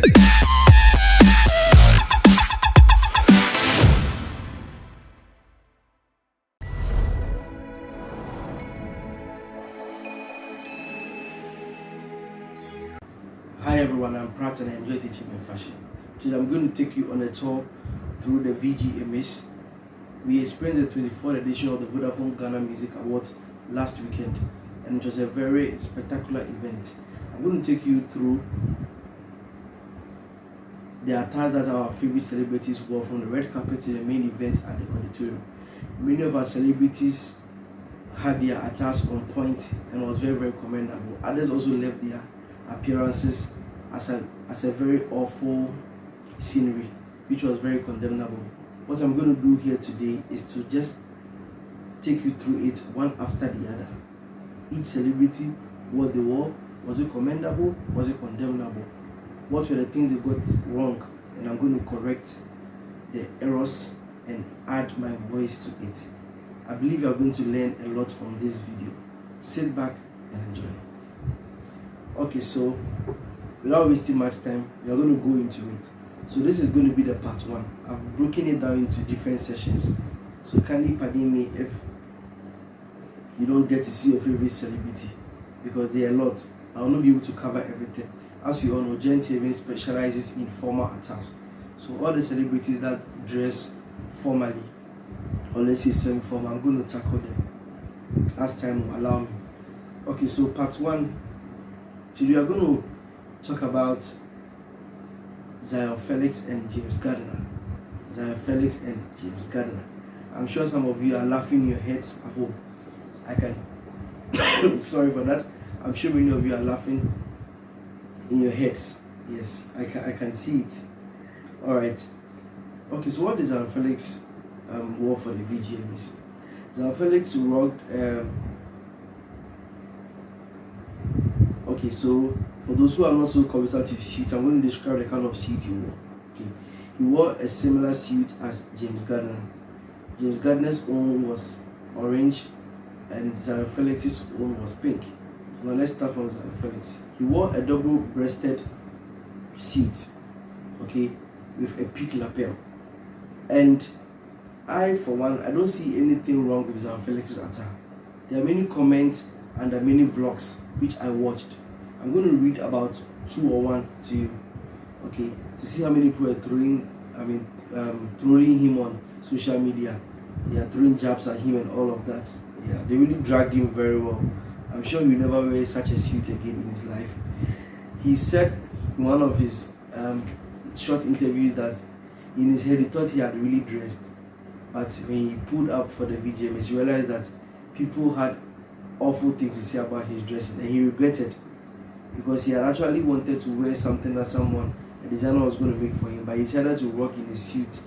Hi everyone, I'm Pratt and I enjoy teaching in fashion. Today I'm going to take you on a tour through the Vgma-Edition. We experienced the 24th edition of the Vodafone Ghana Music Awards last weekend, and it was a very spectacular event. I'm going to take you through the attires that our favorite celebrities wore, from the red carpet to the main event at the auditorium. Many of our celebrities had their attires on point and was very commendable. Others also left their appearances as a very awful scenery, which was very condemnable. What I'm going to do here today is to just take you through it one after the other. Each celebrity, what they wore, was it commendable, was it condemnable, what were the things they got wrong, and I'm going to correct the errors and add my voice to it. I believe you are going to learn a lot from this video. Sit back and enjoy. Okay, so without wasting much time, we are going to go into it. So this is going to be the part one. I've broken it down into different sessions, so kindly pardon me if you don't get to see your favorite celebrity, because there are a lot. I will not be able to cover everything. As you all know, Gent Haven specializes in formal attires, so all the celebrities that dress formally, or let's say semi-formal, I'm going to tackle them as time will allow me. Okay, so part one. Today we are going to talk about Zion Felix and James Gardner. Zion Felix and James Gardner. I'm sure some of you are laughing in your heads at home. I can sorry for that. I'm sure many of you are laughing in your heads. Yes, I can see it. Alright. Okay, so what did Zion Felix wore for the VGMs? Zion Felix rocked okay, so for those who are not so conversant with suit, I'm going to describe the kind of suit he wore. Okay, he wore a similar suit as James Gardner. James Gardner's own was orange, and Zion Felix's own was pink. So now let's start from Zion Felix. He wore a double-breasted suit, okay, with a peak lapel. And I, for one, I don't see anything wrong with Zion Felix's attire. There are many comments and there are many vlogs which I watched. I'm going to read about 2 or 1 to you, okay, to see how many people are trolling him on social media. They are throwing jabs at him and all of that. Yeah, they really dragged him very well. I'm sure he'll never wear such a suit again in his life. He said in one of his short interviews that in his head he thought he had really dressed, but when he pulled up for the VGMs, he realized that people had awful things to say about his dressing, and he regretted, because he had actually wanted to wear something that a designer was going to make for him, but he decided to work in a suit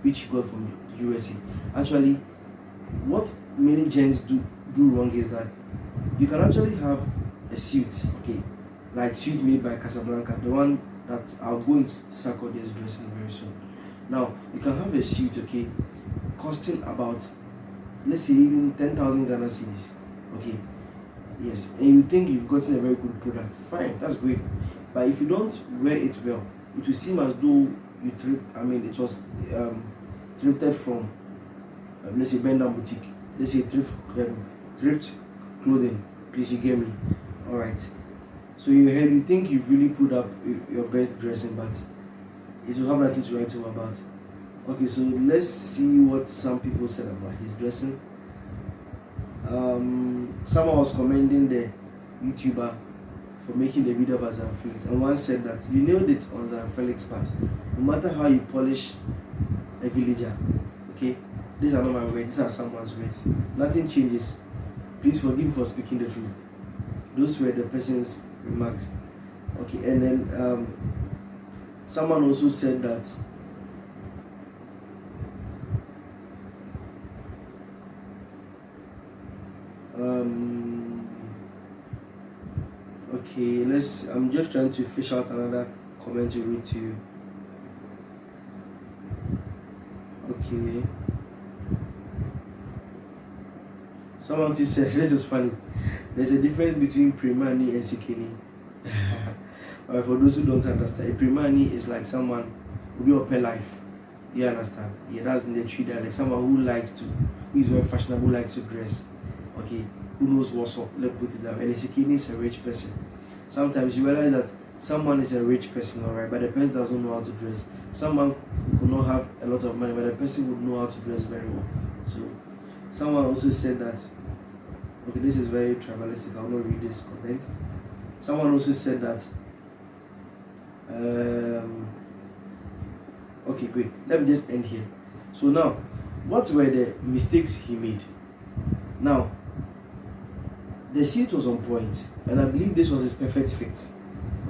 which he got from the USA. Actually, what many gents do wrong is that you can actually have a suit, okay, like suit made by Casablanca, the one that I'll go into circle this dressing very soon. Now, you can have a suit, okay, costing about, let's say, even 10,000 Ghana cedis. Okay, yes, and you think you've gotten a very good product, fine, that's great. But if you don't wear it well, it will seem as though you it was thrifted from let's say Benda Boutique, let's say thrift clothing, please, you get me? Alright, so in your head you think you've really put up your best dressing, but it will have nothing to write home about. Okay, so let's see what some people said about his dressing. Someone was commending the YouTuber for making the video about Zion Felix, and one said that you nailed it on Zion Felix part. No matter how you polish a villager, okay, these are not my words, these are someone's words. Nothing changes. Please forgive me for speaking the truth. Those were the person's remarks. Okay, and then someone also said that okay, I'm just trying to fish out another comment to read to you. Okay, someone just said, this is funny, there's a difference between Primani and Sikini. For those who don't understand, a primani is like someone who be up life. You understand? Yeah, that's in the tree that like someone who is very fashionable, likes to dress. Okay, who knows what's up? Let's put it that way. And a Sekini is a rich person. Sometimes you realize that someone is a rich person, alright, but the person doesn't know how to dress. Someone could not have a lot of money, but the person would know how to dress very well. So, someone also said that. Okay, this is very tribalistic. I will not read this comment. Someone also said that. Okay, great. Let me just end here. So now, what were the mistakes he made? Now, the seat was on point, and I believe this was his perfect fit.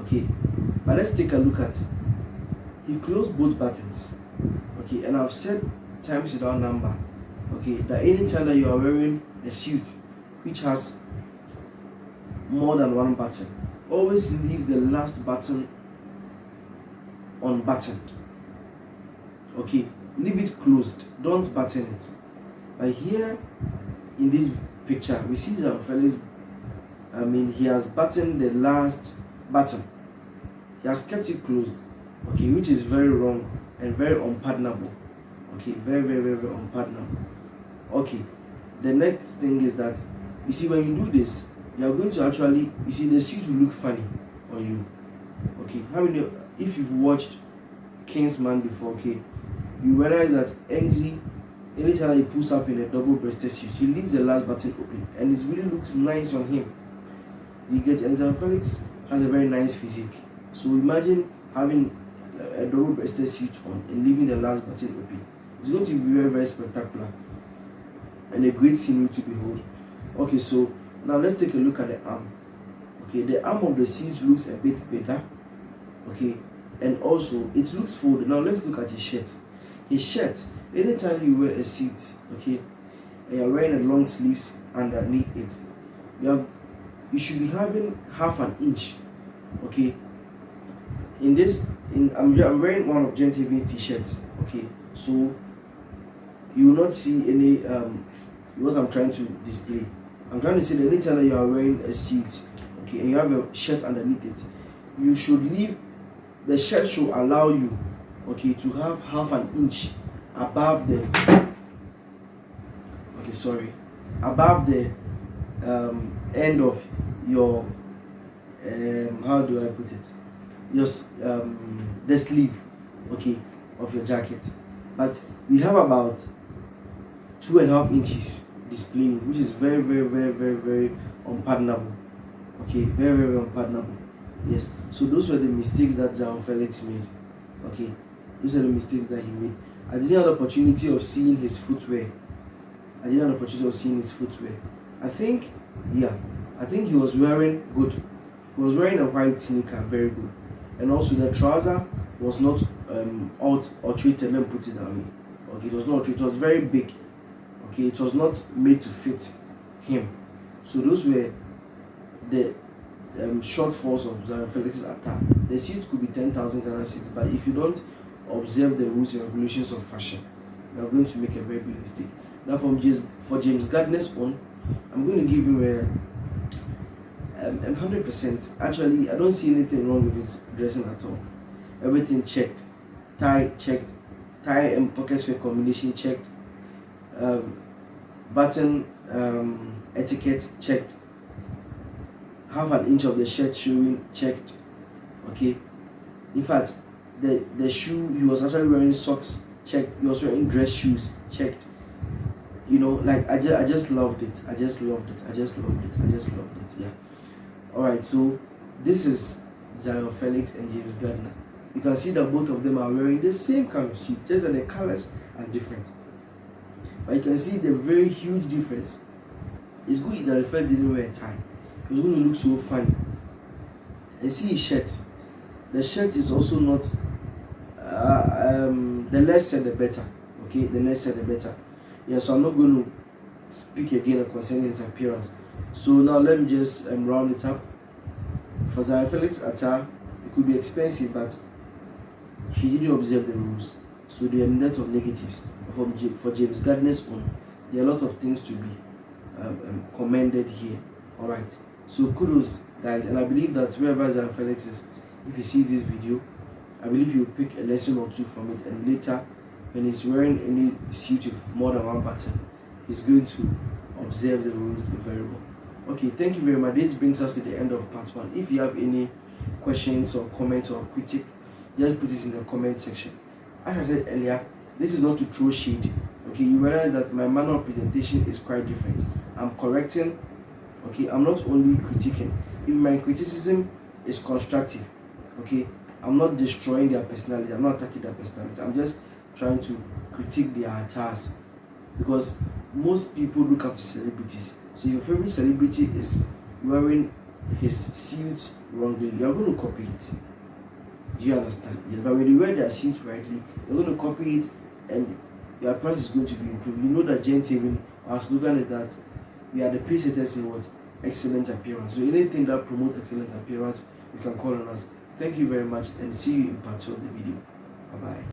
Okay, but let's take a look at. He closed both buttons. Okay, and I've said times without number. Okay, that anytime that you are wearing a suit which has more than one button, always leave the last button unbuttoned. Okay, leave it closed, don't button it. But here in this picture we see that Felix, he has buttoned the last button. He has kept it closed, okay, which is very wrong and very unpardonable. Okay, very, very, very, very unpardonable. Okay, the next thing is that you see, when you do this, you are going to actually, you see, the suit will look funny on you. Okay, how many, if you've watched Kingsman before, okay, you realize that Engzi, anytime he pulls up in a double-breasted suit, he leaves the last button open, and it really looks nice on him. You get, and Felix has a very nice physique. So imagine having a double-breasted suit on and leaving the last button open. It's going to be very, very spectacular and a great scenery to behold. Okay, so now let's take a look at the arm. Okay, the arm of the suit looks a bit bigger. Okay, and also it looks folded. Now let's look at his shirt. His shirt, anytime you wear a suit, okay, and you're wearing a long sleeves underneath it, you should be having half an inch. Okay, I'm wearing one of Gen TV's t-shirts. Okay, so you will not see any what I'm trying to display. I'm trying to say that anytime that you are wearing a suit, okay, and you have a shirt underneath it, you should leave the shirt should allow you, okay, to have half an inch above the above the end of your how do I put it, your the sleeve, okay, of your jacket. But we have about 2.5 inches displaying, which is very, very, very, very, very unpardonable. Okay, very, very unpardonable. Yes, so those were the mistakes that Zion Felix made. Okay, those are the mistakes that he made. I didn't have the opportunity of seeing his footwear. I think he was wearing good. He was wearing a white sneaker, very good. And also the trouser was not out or treated, let me put it that way. Okay, it was not treated, it was very big. Okay, it was not made to fit him. So those were the shortfalls of Zion Felix's attack. The suit could be 10,000 Ghana cedis, but if you don't observe the rules and regulations of fashion, you are going to make a very big mistake. Now, for James Gardner's own, I'm going to give him a 100%. Actually, I don't see anything wrong with his dressing at all. Everything checked. Tie checked. Tie and pocket square combination checked. Button etiquette checked. Half an inch of the shirt showing checked. Okay, in fact, the shoe, he was actually wearing socks checked. He was wearing dress shoes checked. You know, like I just loved it. Yeah. All right, so this is Zion Felix and James Gardner. You can see that both of them are wearing the same kind of suit, just that the colors are different. But you can see the very huge difference. It's good that Felix didn't wear a tie. It was going to look so funny. And see his shirt. The shirt is also not. The less said, the better. Okay, the less said, the better. Yeah, so I'm not going to speak again concerning his appearance. So now let me just round it up. For Zion Felix attire, it could be expensive, but he didn't observe the rules. So there are a lot of negatives. For James Gardner's own, there are a lot of things to be commended here. Alright, so kudos guys, and I believe that wherever Zion Felix is, if he sees this video, I believe he'll pick a lesson or two from it, and later when he's wearing any suit with more than one button, he's going to observe the rules very well. Okay, thank you very much. This brings us to the end of part 1. If you have any questions or comments or critique, just put this in the comment section. As I said earlier, this is not to throw shade. Okay, you realize that my manner of presentation is quite different. I'm correcting. Okay, I'm not only critiquing. If my criticism is constructive, okay, I'm not destroying their personality, I'm not attacking their personality, I'm just trying to critique their attires. Because most people look up to celebrities. So if your favorite celebrity is wearing his suit wrongly, you're going to copy it. Do you understand? Yes, but when you wear their suit rightly, you're going to copy it, and your appearance is going to be improved. You know that Gent our slogan is that we are the pace setters in what? Excellent appearance. So anything that promotes excellent appearance, you can call on us. Thank you very much, and see you in part 2 of the video. Bye-bye.